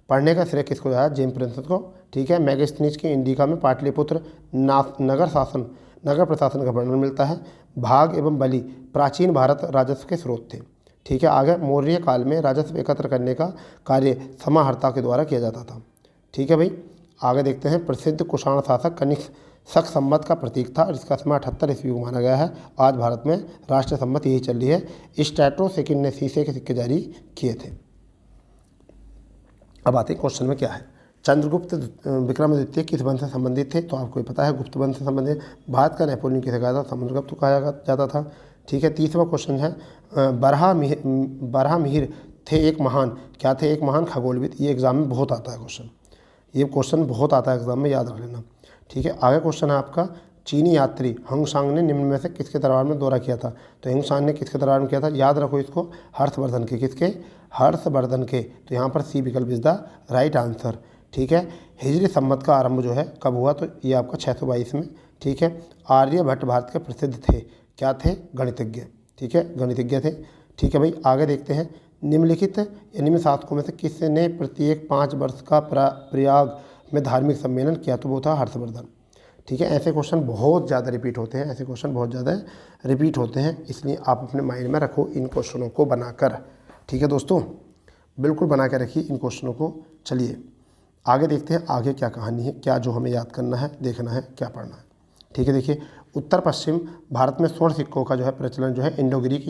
पढ़ने का श्रेय किसको जाया, जेम्स प्रिंसेप को, ठीक है। मैगस्थनीज के इंडिका में पाटलिपुत्र नगर प्रशासन का वर्णन मिलता है। भाग एवं बलि प्राचीन भारत राजस्व के स्रोत थे, ठीक है। आगे मौर्य काल में राजस्व एकत्र करने का कार्य समाहर्ता के द्वारा किया जाता था, ठीक है भाई। आगे देखते हैं, प्रसिद्ध कुषाण शासक कनिष्क शक संवत का प्रतीक था, जिसका समय 78 ईस्वी को माना गया है। आज भारत में राष्ट्रीय संवत यही चल रही है। स्टैटो सेकंड ने शीशे के सिक्के जारी किए थे। अब आते हैं क्वेश्चन में क्या है। चंद्रगुप्त विक्रमादित्य किस वंश से संबंधित थे, तो आपको पता है, गुप्त वंश से संबंधित। भारत का नेपोलियन किसे कहा था, समुद्रगुप्त कहा जाता था, ठीक है। 30वां क्वेश्चन है, बरहामिहिर थे एक महान, क्या थे, एक महान खगोलविद। ये एग्जाम में बहुत आता है क्वेश्चन, ये क्वेश्चन बहुत आता है एग्जाम में, याद रख लेना, ठीक है। आगे क्वेश्चन है आपका, चीनी यात्री हंगशांग ने निम्न में से किसके दरबार में दौरा किया था, तो हंगशांग ने किसके दरबार में किया था, याद रखो इसको, हर्षवर्धन के। किसके, हर्षवर्धन के। तो यहाँ पर सी विकल्प इज द राइट आंसर, ठीक है। हिजरी संवत का आरंभ जो है कब हुआ, तो ये आपका 622 में, ठीक है। आर्यभट्ट भारत के प्रसिद्ध थे, क्या थे, गणितज्ञ, ठीक है, गणितज्ञ थे, ठीक है भाई। आगे देखते हैं, निम्नलिखित या निम्न शासकों में से किसने प्रत्येक 5 वर्ष का प्रयाग में धार्मिक सम्मेलन किया, तो वो था हर्षवर्धन, ठीक है। ऐसे क्वेश्चन बहुत ज़्यादा रिपीट होते हैं, ऐसे क्वेश्चन बहुत ज़्यादा रिपीट होते हैं, इसलिए आप अपने माइंड में रखो इन क्वेश्चनों को बनाकर, ठीक है दोस्तों, बिल्कुल बना के रखिए इन क्वेश्चनों को। चलिए आगे देखते हैं, आगे क्या कहानी है, क्या जो हमें याद करना है, देखना है, क्या पढ़ना है, ठीक है। देखिए, उत्तर पश्चिम भारत में स्वर्ण सिक्कों का जो है प्रचलन जो है इंडो ग्रीक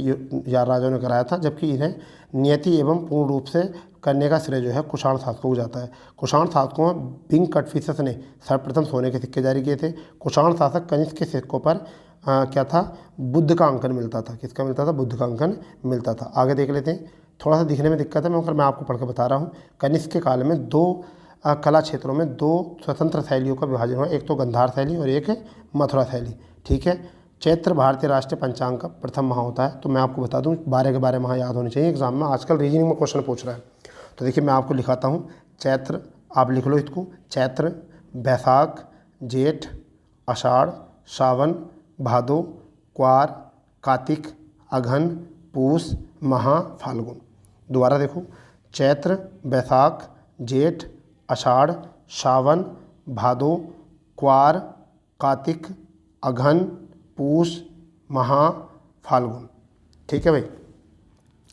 राजाओं ने कराया था, जबकि इन्हें नियति एवं पूर्ण रूप से करने का श्रेय जो है कुषाण शासकों को जाता है। कुषाण शासकों में बिंग कटफिसस ने सर्वप्रथम सोने के सिक्के जारी किए थे। कुषाण शासक कनिष्क के सिक्कों पर क्या था, बुद्ध का अंकन मिलता था। किसका मिलता था, बुद्ध का अंकन मिलता था। आगे देख लेते हैं, थोड़ा सा दिखने में दिक्कत है मगर मैं आपको पढ़ के बता रहा हूँ। कनिष्क के काल में दो कला क्षेत्रों में दो स्वतंत्र शैलियों का विभाजन हुआ, एक तो गंधार शैली और एक मथुरा शैली। ठीक है, चैत्र भारतीय राष्ट्रीय पंचांग का प्रथम माह होता है। तो मैं आपको बता दूं 12 के 12 माह याद होने चाहिए एग्जाम में, आजकल रीजनिंग में क्वेश्चन पूछ रहा है। तो देखिए मैं आपको लिखाता हूँ, चैत्र, आप लिख लो इसको, चैत्र, बैसाख, जेठ, आषाढ़, सावन, भादो, क्वार, कार्तिक, अघन, पूस, महा, फाल्गुन। दोबारा देखो, चैत्र, बैसाख, जेठ, आषाढ़, सावन, भादो, क्वार, कार्तिक, अघन, पूस, महा, फाल्गुन। ठीक है भाई,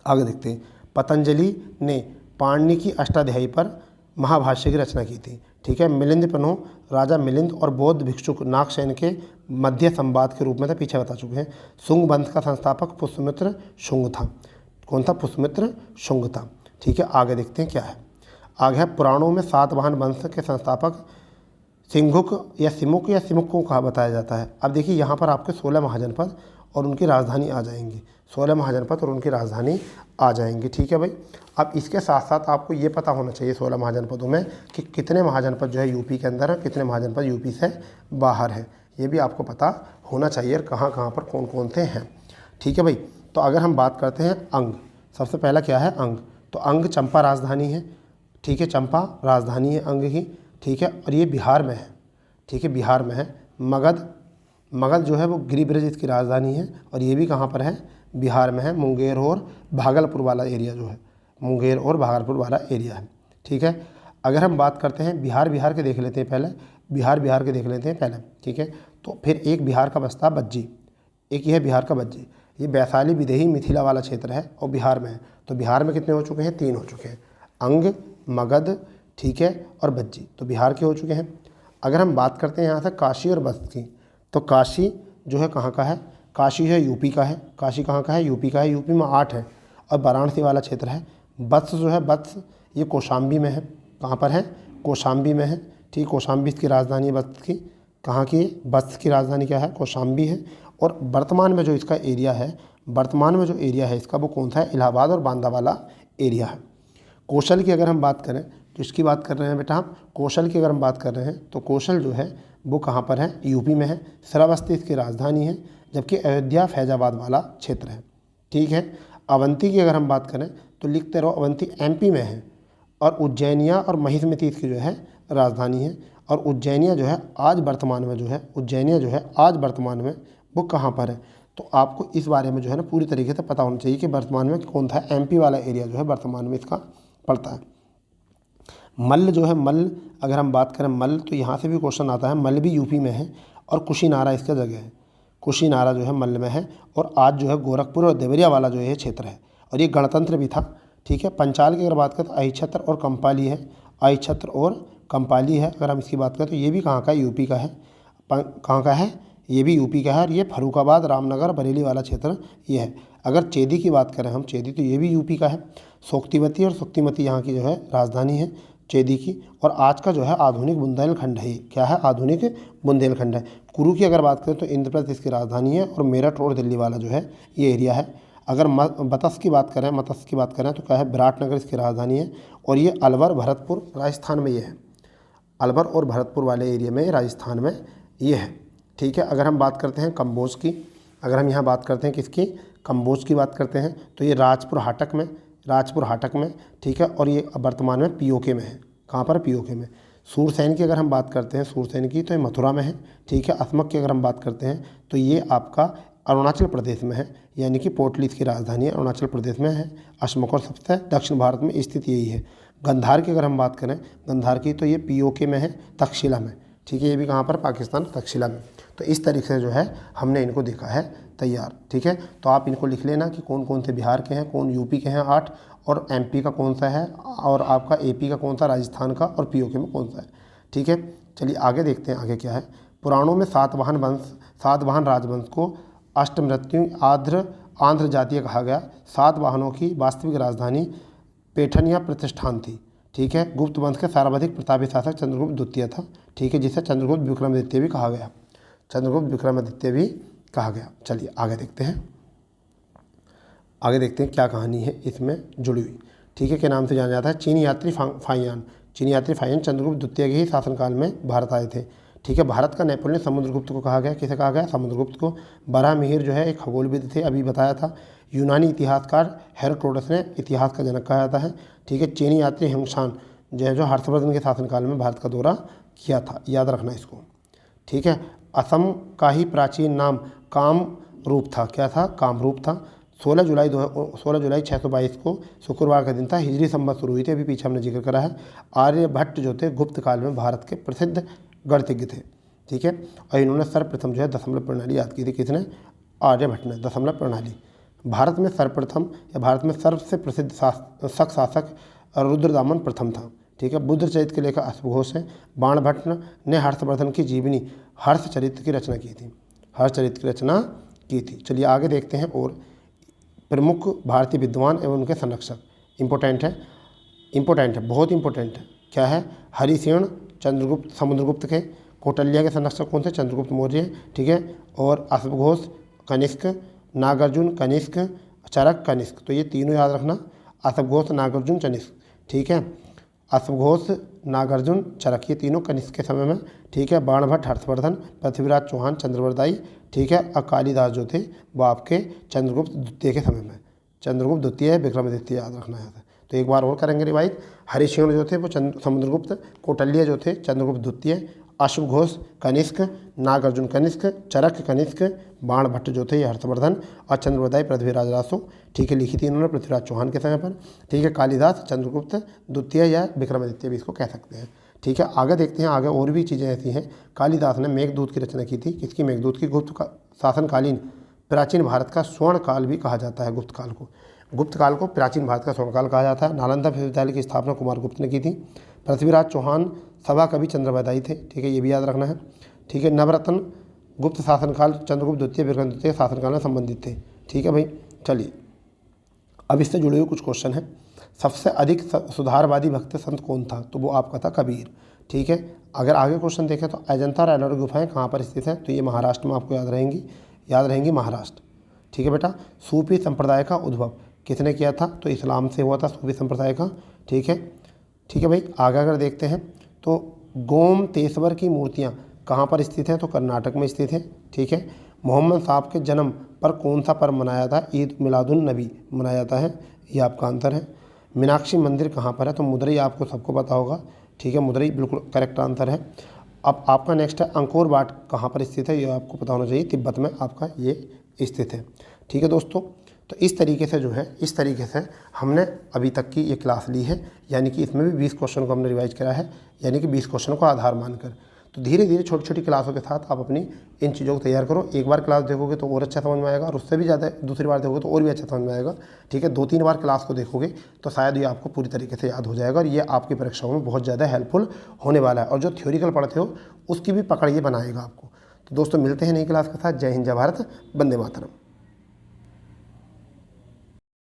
आगे देखते हैं। पतंजलि ने पाणिनि की अष्टाध्यायी पर महाभाष्य की रचना की थी। ठीक है, मिलिंद पन्हो राजा मिलिंद और बौद्ध भिक्षुक नागसेन के मध्य संवाद के रूप में था, पीछे बता चुके हैं। शुंग वंश का संस्थापक पुष्यमित्र शुंग था। कौन था, पुष्यमित्र शुंग था। ठीक है, आगे देखते हैं क्या है। आगे है, पुराणों में सातवाहन वंश के संस्थापक सिंघुक या सिमुक को कहा बताया जाता है। अब देखिए यहाँ पर आपके 16 महाजनपद और उनकी राजधानी आ जाएंगी, 16 महाजनपद और उनकी राजधानी आ जाएंगी। ठीक है भाई, अब इसके साथ साथ आपको ये पता होना चाहिए 16 महाजनपदों में कि कितने महाजनपद जो है यूपी के अंदर है, कितने महाजनपद यूपी से बाहर है, ये भी आपको पता होना चाहिए, कहाँ कहाँ पर कौन कौन से हैं। ठीक है भाई, तो अगर हम बात करते हैं अंग, सबसे पहला क्या है, अंग। तो अंग चंपा राजधानी है। ठीक है, चंपा राजधानी है अंग की। ठीक है, और ये बिहार में है। ठीक है, बिहार में है। मगध जो है वो गिरिब्रज इसकी राजधानी है और ये भी कहाँ पर है, बिहार में है। मुंगेर और भागलपुर वाला एरिया जो है, मुंगेर और भागलपुर वाला एरिया है। ठीक है, अगर हम बात करते हैं बिहार के देख लेते हैं पहले, बिहार के देख लेते हैं पहले। ठीक है, तो फिर एक बिहार का बसता बज्जी, एक ये है बिहार का बज्जी। ये वैशाली, विदेही, मिथिला वाला क्षेत्र है और बिहार में है। तो बिहार में कितने हो चुके हैं, 3 हो चुके हैं, अंग, मगध, ठीक है, और बज्जी, तो बिहार के हो चुके हैं। अगर हम बात करते हैं यहाँ से काशी और बस्त की, तो काशी जो है कहाँ का है, काशी है यूपी का है। काशी कहाँ का है, यूपी का है, यूपी में 8 है और वाराणसी वाला क्षेत्र है। वत्स जो है, वत्स ये कौशाम्बी में है। कहाँ पर है, कौशाम्बी में है। ठीक, कौशाम्बी इसकी राजधानी है वत्स की। कहाँ की, वत्स की राजधानी क्या है, कौशाम्बी है। और वर्तमान में जो इसका एरिया है, वर्तमान में जो एरिया है इसका वो कौन सा है, इलाहाबाद और बांदा वाला एरिया है। कौशल की अगर हम बात करें, तो इसकी बात कर रहे हैं बेटा हम, कौशल की अगर हम बात कर रहे हैं तो कौशल जो है वो कहाँ पर है, यूपी में है। श्रावस्ती इसकी राजधानी है, जबकि अयोध्या फैजाबाद वाला क्षेत्र है। ठीक है, अवंती की अगर हम बात करें तो लिखते रहो, अवंती एमपी में है। और उज्जैनिया और महिष्मती इसकी जो है राजधानी है। और उज्जैनिया जो है आज वर्तमान में जो है, उज्जैनिया जो है आज वर्तमान में वो कहाँ पर है। तो आपको इस बारे में जो है ना पूरी तरीके से पता होना चाहिए कि वर्तमान में कौन था, एमपी वाला एरिया जो है वर्तमान में इसका पड़ता है। मल्ल जो है, मल्ल अगर हम बात करें मल्ल, तो यहाँ से भी क्वेश्चन आता है। मल्ल भी यूपी में है और कुशीनारा इसका जगह है, कुशीनारा जो है मल्ल में है। और आज जो है गोरखपुर और देवरिया वाला जो है क्षेत्र है, और ये गणतंत्र भी था। ठीक है, पंचाल की अगर बात करें तो अहिछत्र और कंपाली है, अहिछत्र और कंपाली है। अगर हम इसकी बात करें तो ये भी कहाँ का है, यूपी का है। कहाँ का है, ये भी यूपी का है। और ये फर्रुखाबाद, रामनगर, बरेली वाला क्षेत्र ये है। अगर चेदी की बात करें हम, चेदी, तो ये भी यूपी का है। सोक्तिवती और सुक्तिमती यहाँ की जो है राजधानी है चेदी की। और आज का जो है आधुनिक बुंदेलखंड है, क्या है, आधुनिक बुंदेलखंड है। कुरु की अगर बात करें तो इंद्रप्रस्थ इसकी राजधानी है और मेरठ और दिल्ली वाला जो है ये एरिया है। अगर मत्स्य की बात करें तो क्या है, विराटनगर इसकी राजधानी है। और ये अलवर, भरतपुर राजस्थान में ये है, अलवर और भरतपुर वाले एरिया में राजस्थान में ये है। ठीक है, अगर हम बात करते हैं कम्बोज की, अगर हम यहाँ बात करते हैं किसकी, कम्बोज की बात करते हैं तो ये राजपुर हाटक में, ठीक है। और ये वर्तमान में पीओके में है। कहाँ पर, पीओके में। सूरसैन की अगर हम बात करते हैं, सूरसैन की, तो ये मथुरा में है। ठीक है, असमक की अगर हम बात करते हैं तो ये आपका अरुणाचल प्रदेश में है, यानी कि पोटली इसकी राजधानी है, अरुणाचल प्रदेश में है असमक। और सबसे दक्षिण भारत में स्थित यही है। गंधार की अगर हम बात करें, गंधार की, तो ये पीओके में है, तक्षशिला में। ठीक है, ये भी कहाँ पर, पाकिस्तान, तक्षशिला में। तो इस तरीके से जो है हमने इनको देखा है तैयार। ठीक है, तो आप इनको लिख लेना कि कौन कौन से बिहार के हैं, कौन यूपी के हैं 8, और एमपी का कौन सा है, और आपका एपी का कौन सा, राजस्थान का, और पीओके में कौन सा है। ठीक है, चलिए आगे देखते हैं आगे क्या है। पुराणों में सातवाहन राजवंश को अष्टमृत्यु आंध्र जातीय कहा गया। सातवाहनों की वास्तविक राजधानी पैठन या प्रतिष्ठान थी। ठीक है, गुप्त वंश के सर्वाधिक प्रतापी शासक चंद्रगुप्त द्वितीय था। ठीक है, जिसे चंद्रगुप्त विक्रमादित्य भी कहा गया, चंद्रगुप्त विक्रमादित्य भी कहा गया। चलिए आगे देखते हैं, आगे देखते हैं क्या कहानी है इसमें जुड़ी हुई। ठीक है, के नाम से जाना जाता है चीनी यात्री फाइयान। चीनी यात्री फाइयान चंद्रगुप्त द्वितीय के ही शासनकाल में भारत आए थे। ठीक है, भारत का नेपोलियन समुद्रगुप्त को कहा गया। किसे कहा गया? समुद्रगुप्त को। बराहमिहिर जो है एक खगोलविद थे, अभी बताया था। यूनानी इतिहासकार हेरोडोटस ने इतिहास का जनक कहा जाता है। ठीक है, चीनी यात्री हिमशान जो है जो हर्षवर्धन के शासनकाल में भारत का दौरा किया था, याद रखना इसको। ठीक है, असम का ही प्राचीन नाम कामरूप था। क्या था? कामरूप था। 16 जुलाई 622 को शुक्रवार का दिन था। हिजरी संवत शुरू हुई थी, अभी पीछे हमने जिक्र करा है। आर्यभट्ट जो थे गुप्त काल में भारत के प्रसिद्ध गणितज्ञ थे। ठीक है, और इन्होंने सर्वप्रथम जो है दशमलव प्रणाली याद की थी। किसने? आर्यभट्ट ने दशमलव प्रणाली। भारत में सर्वप्रथम या भारत में सबसे प्रसिद्ध शक शासक रुद्रदामन प्रथम था। ठीक है, बुद्धचरित्र के लेखक अश्वघोष है। बाणभट्ट ने हर्षवर्धन की जीवनी हर्षचरित्र की रचना की थी, हर्षचरित्र की रचना की थी। चलिए आगे देखते हैं। और प्रमुख भारतीय विद्वान एवं उनके संरक्षक, इम्पोर्टेंट है, बहुत इंपॉर्टेंट है। क्या है? हरिसेन चंद्रगुप्त समुद्रगुप्त के। कौटिल्य के संरक्षक कौन थे? चंद्रगुप्त मौर्य। ठीक है, और अश्वघोष कनिष्क, नागार्जुन कनिष्क, चरक कनिष्क। तो ये तीनों याद रखना, अश्वघोष नागार्जुन कनिष्क। ठीक है, अश्वघोष नागार्जुन चरक, ये तीनों कनिष्क के समय में। ठीक है, बाणभट्ट हर्षवर्धन, पृथ्वीराज चौहान चंद्रवरदायी। ठीक है, और कालिदास जो थे वो आपके चंद्रगुप्त द्वितीय के समय में। चंद्रगुप्त द्वितीय विक्रमादित्य याद रखना है। तो एक बार और करेंगे रिवाइज। हरिसेन जो थे वो समुद्रगुप्त, कौटिल्य जो थे चंद्रगुप्त द्वितीय, अश्वघोष कनिष्क, नागार्जुन कनिष्क, चरक कनिष्क, बाणभट्ट जो थे ये हर्षवर्धन, और चंद्रवरदायी पृथ्वीराज रासो। ठीक है, लिखी थी इन्होंने पृथ्वीराज चौहान के समय पर। ठीक है, कालिदास चंद्रगुप्त द्वितीय या विक्रमादित्य भी इसको कह सकते हैं। ठीक है, आगे देखते हैं। आगे और भी चीज़ें ऐसी हैं। कालिदास ने मेघदूत की रचना की थी। किसकी? मेघदूत की। गुप्त शासनकालीन प्राचीन भारत का स्वर्ण काल भी कहा जाता है। गुप्त काल को, गुप्त काल को प्राचीन भारत का स्वर्ण काल कहा जाता है। नालंदा विश्वविद्यालय की स्थापना कुमार गुप्त ने की थी। पृथ्वीराज चौहान सभा कवि चंद्रवरदायी थे। ठीक है, ये भी याद रखना है। ठीक है, नवरत्न गुप्त शासनकाल चंद्रगुप्त द्वितीय विक्रम द्वितीय शासनकाल में संबंधित थे। ठीक है भाई, चलिए अब इससे जुड़े हुए कुछ क्वेश्चन हैं। सबसे अधिक सुधारवादी भक्त संत कौन था? तो वो आपका था कबीर। ठीक है, अगर आगे क्वेश्चन देखें तो अजंता और एलोरा गुफाएं कहाँ पर स्थित हैं? तो ये महाराष्ट्र में आपको याद रहेंगी महाराष्ट्र। ठीक है बेटा, सूफी संप्रदाय का उद्भव किसने किया था? तो इस्लाम से हुआ था सूफी संप्रदाय का। ठीक है भाई, आगे अगर देखते हैं तो गोमतेश्वर की मूर्तियाँ कहाँ पर स्थित हैं? तो कर्नाटक में स्थित है। ठीक है, मोहम्मद साहब के जन्म पर कौन सा पर्व मनाया था? ईद मिलादुन नबी मनाया जाता है। ये आपका आंसर है। मीनाक्षी मंदिर कहाँ पर है? तो मदुरई, आपको सबको पता होगा। ठीक है, मदुरई बिल्कुल करेक्ट आंसर है। अब आपका नेक्स्ट है अंकोर वाट कहाँ पर स्थित है? ये आपको पता होना चाहिए, तिब्बत में आपका ये स्थित है। ठीक है दोस्तों, तो इस तरीके से हमने अभी तक की ये क्लास ली है, यानी कि इसमें भी 20 क्वेश्चन को हमने रिवाइज करा है, यानी कि 20 क्वेश्चन को आधार मानकर। तो धीरे धीरे छोटी छोटी क्लासों के साथ आप अपनी इन चीज़ों को तैयार करो। एक बार क्लास देखोगे तो और अच्छा समझ में आएगा, और उससे भी ज़्यादा दूसरी बार देखोगे तो और भी अच्छा समझ में आएगा। ठीक है, 2-3 बार क्लास को देखोगे तो शायद ये आपको पूरी तरीके से याद हो जाएगा, और ये आपकी परीक्षाओं में बहुत ज़्यादा हेल्पफुल होने वाला है। और जो थ्योरिकल पढ़ते हो उसकी भी पकड़ ये बनाएगा आपको। तो दोस्तों मिलते हैं नई क्लास के साथ। जय हिंद, जय भारत, वंदे मातरम।